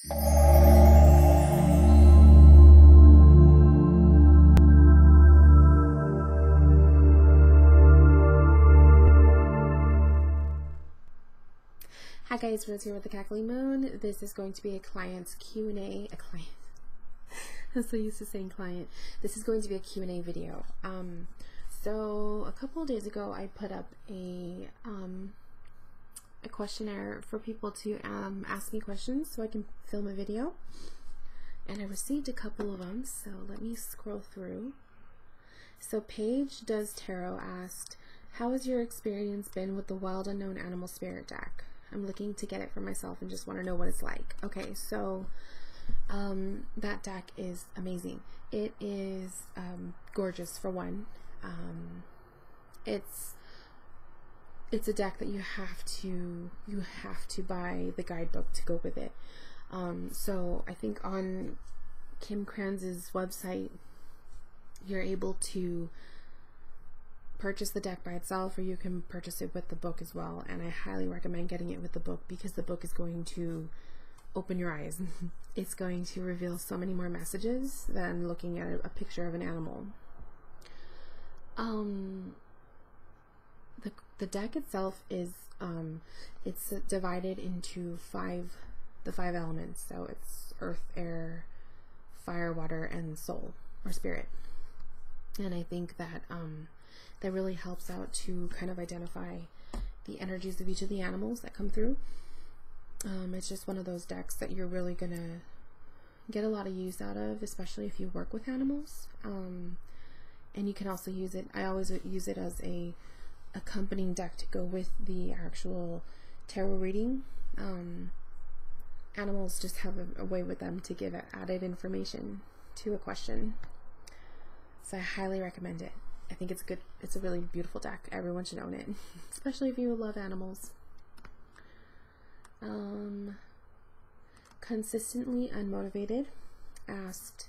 Hi guys, Rose here with the Cackling Moon. This is going to be a client's Q&A. I'm so used to saying client. This is going to be a Q&A video. So a couple of days ago, I put up a questionnaire for people to ask me questions so I can film a video. And I received a couple of them, so let me scroll through. So Paige Does Tarot asked, how has your experience been with the Wild Unknown Animal Spirit deck? I'm looking to get it for myself and just want to know what it's like. Okay, so that deck is amazing. It is gorgeous for one. It's a deck that you have to buy the guidebook to go with it. So I think on Kim Kranz's website you're able to purchase the deck by itself, or you can purchase it with the book as well, and I highly recommend getting it with the book because the book is going to open your eyes. It's going to reveal so many more messages than looking at a picture of an animal. The deck itself is it's divided into the five elements, so it's earth, air, fire, water, and soul or spirit. And I think that that really helps out to kind of identify the energies of each of the animals that come through. It's just one of those decks that you're really gonna get a lot of use out of, especially if you work with animals. And you can also use it, I always use it as a accompanying deck to go with the actual tarot reading. Animals just have a way with them to give added information to a question. So I highly recommend it. I think it's good. It's a really beautiful deck. Everyone should own it, especially if you love animals. Consistently Unmotivated asked,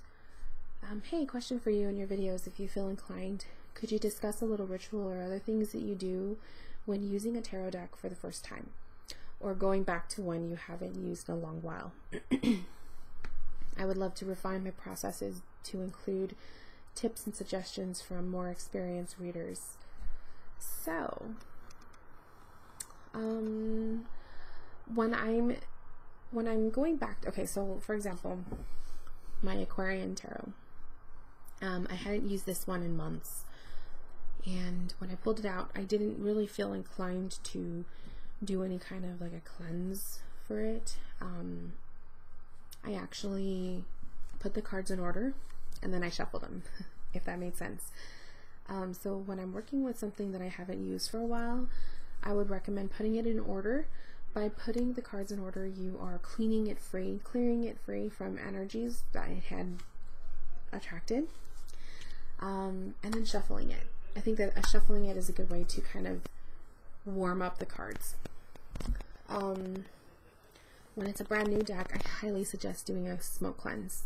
hey, question for you in your videos. If you feel inclined, could you discuss a little ritual or other things that you do when using a tarot deck for the first time, or going back to one you haven't used in a long while? I would love to refine my processes to include tips and suggestions from more experienced readers. So, when I'm going back, okay, so for example, my Aquarian tarot, I hadn't used this one in months, and when I pulled it out, I didn't really feel inclined to do any kind of like a cleanse for it. I actually put the cards in order and then I shuffle them, if that made sense. So when I'm working with something that I haven't used for a while, I would recommend putting it in order. By putting the cards in order, you are clearing it free from energies that it had attracted, and then shuffling it. I think that shuffling it is a good way to kind of warm up the cards. When it's a brand new deck, I highly suggest doing a smoke cleanse.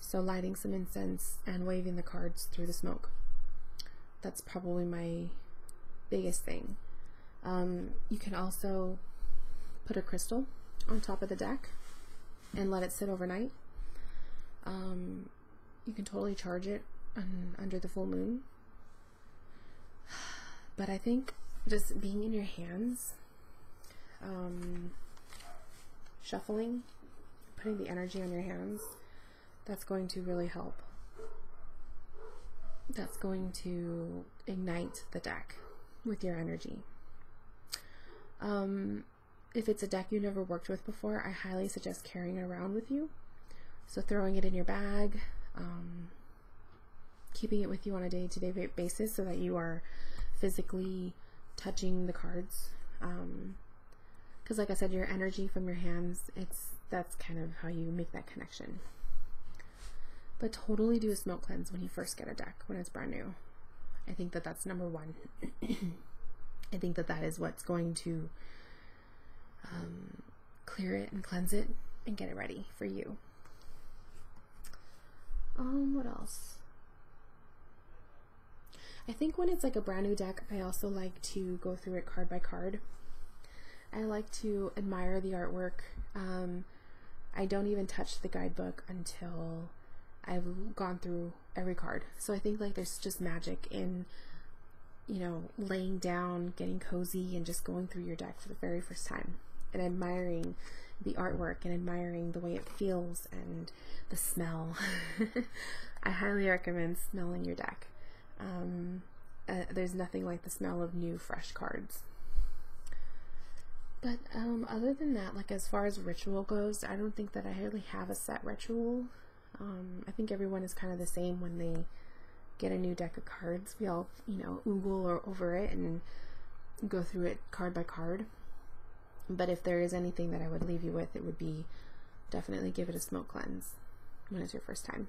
So lighting some incense and waving the cards through the smoke. That's probably my biggest thing. You can also put a crystal on top of the deck and let it sit overnight. You can totally charge it under the full moon. But I think just being in your hands, shuffling, putting the energy on your hands, that's going to really help. That's going to ignite the deck with your energy. If it's a deck you never worked with before, I highly suggest carrying it around with you. So throwing it in your bag, keeping it with you on a day-to-day basis so that you are physically touching the cards. Because like I said, your energy from your hands, that's kind of how you make that connection. But totally do a smoke cleanse when you first get a deck, when it's brand new. I think that that's number one. I think that that is what's going to clear it and cleanse it and get it ready for you. What else? I think when it's like a brand new deck, I also like to go through it card by card. I like to admire the artwork. I don't even touch the guidebook until I've gone through every card. So I think like there's just magic in, you know, laying down, getting cozy, and just going through your deck for the very first time and admiring the artwork and admiring the way it feels and the smell. I highly recommend smelling your deck. There's nothing like the smell of new, fresh cards. But other than that, like as far as ritual goes, I don't think that I really have a set ritual. I think everyone is kind of the same when they get a new deck of cards. We all, you know, oogle or over it and go through it card by card. But if there is anything that I would leave you with, it would be definitely give it a smoke cleanse when it's your first time.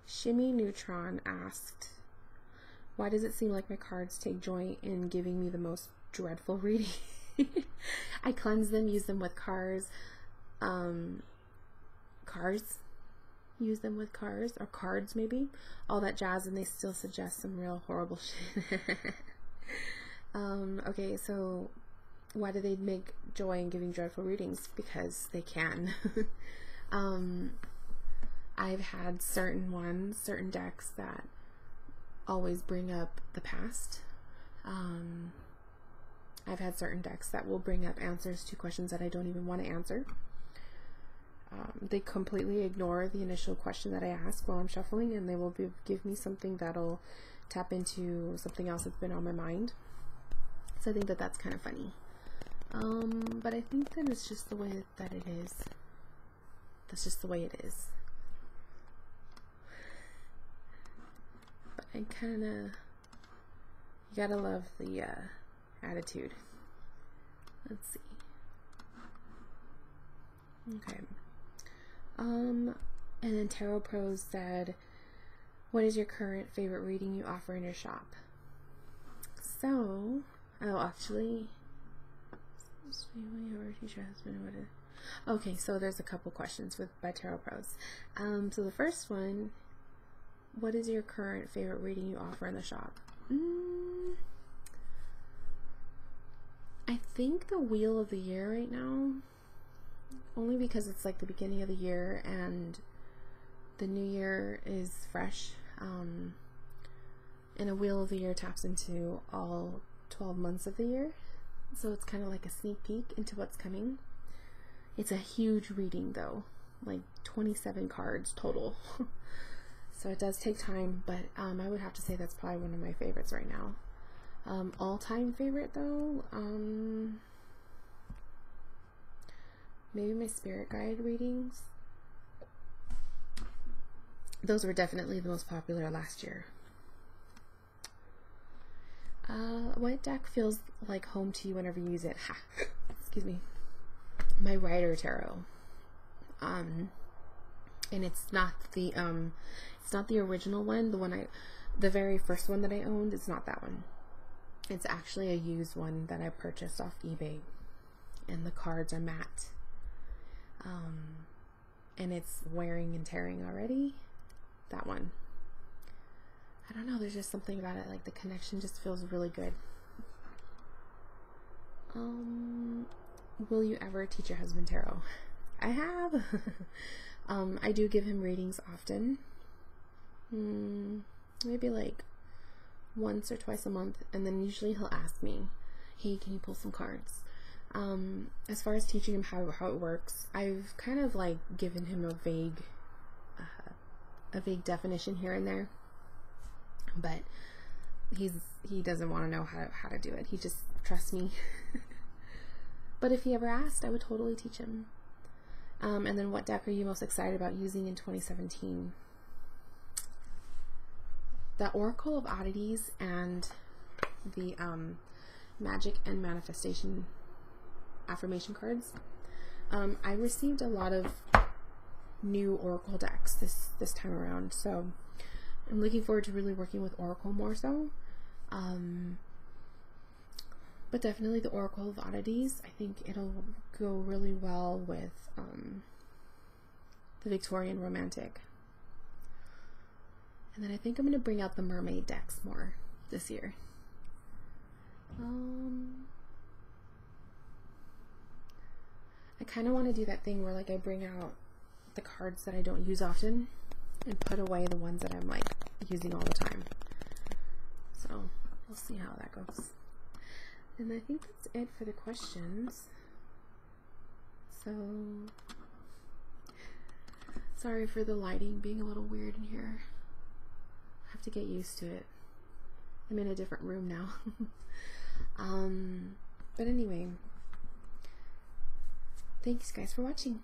Shimmy Neutron asked, why does it seem like my cards take joy in giving me the most dreadful reading? I cleanse them, use them with cars, use them with cars, or cards maybe, all that jazz, and they still suggest some real horrible shit. Okay, so why do they make joy in giving dreadful readings? Because they can. I've had certain decks that always bring up the past. I've had certain decks that will bring up answers to questions that I don't even want to answer. They completely ignore the initial question that I ask while I'm shuffling, and they will give me something that'll tap into something else that's been on my mind. So I think that that's kind of funny. But I think that it's just the way that it is. That's just the way it is. But I kind of, you gotta love the attitude. Let's see. Okay. And then Tarot Pros said, what is your current favorite reading you offer in your shop? So, actually, okay, so there's a couple questions by Tarot Pros. So the first one, what is your current favorite reading you offer in the shop? I think the Wheel of the Year right now, only because it's like the beginning of the year and the new year is fresh, and a Wheel of the Year taps into all 12 months of the year, so it's kind of like a sneak peek into what's coming. It's a huge reading though, like 27 cards total. So it does take time, but I would have to say that's probably one of my favorites right now. All-time favorite though, maybe my spirit guide readings. Those were definitely the most popular last year. What deck feels like home to you whenever you use it? Ha! Excuse me. My Rider Tarot. And it's not the original one. The very first one that I owned, it's not that one. It's actually a used one that I purchased off eBay, and the cards are matte. And it's wearing and tearing already. That one. I don't know, there's just something about it, like the connection just feels really good. Will you ever teach your husband tarot? I have. I do give him readings often. Maybe like once or twice a month, and then usually he'll ask me, hey, can you pull some cards? As far as teaching him how it works, I've kind of like given him a vague definition here and there, but he doesn't want to know how to do it. He just trusts me. But if he ever asked, I would totally teach him. And then what deck are you most excited about using in 2017? The Oracle of Oddities and the Magic and Manifestation affirmation cards. I received a lot of new Oracle decks this time around, so I'm looking forward to really working with Oracle more so. But definitely the Oracle of Oddities. I think it'll go really well with the Victorian Romantic. And then I think I'm going to bring out the mermaid decks more this year. I kind of want to do that thing where like I bring out the cards that I don't use often and put away the ones that I'm like using all the time. So we'll see how that goes. And I think that's it for the questions. So sorry for the lighting being a little weird in here. I have to get used to it. I'm in a different room now. But anyway, thanks guys for watching.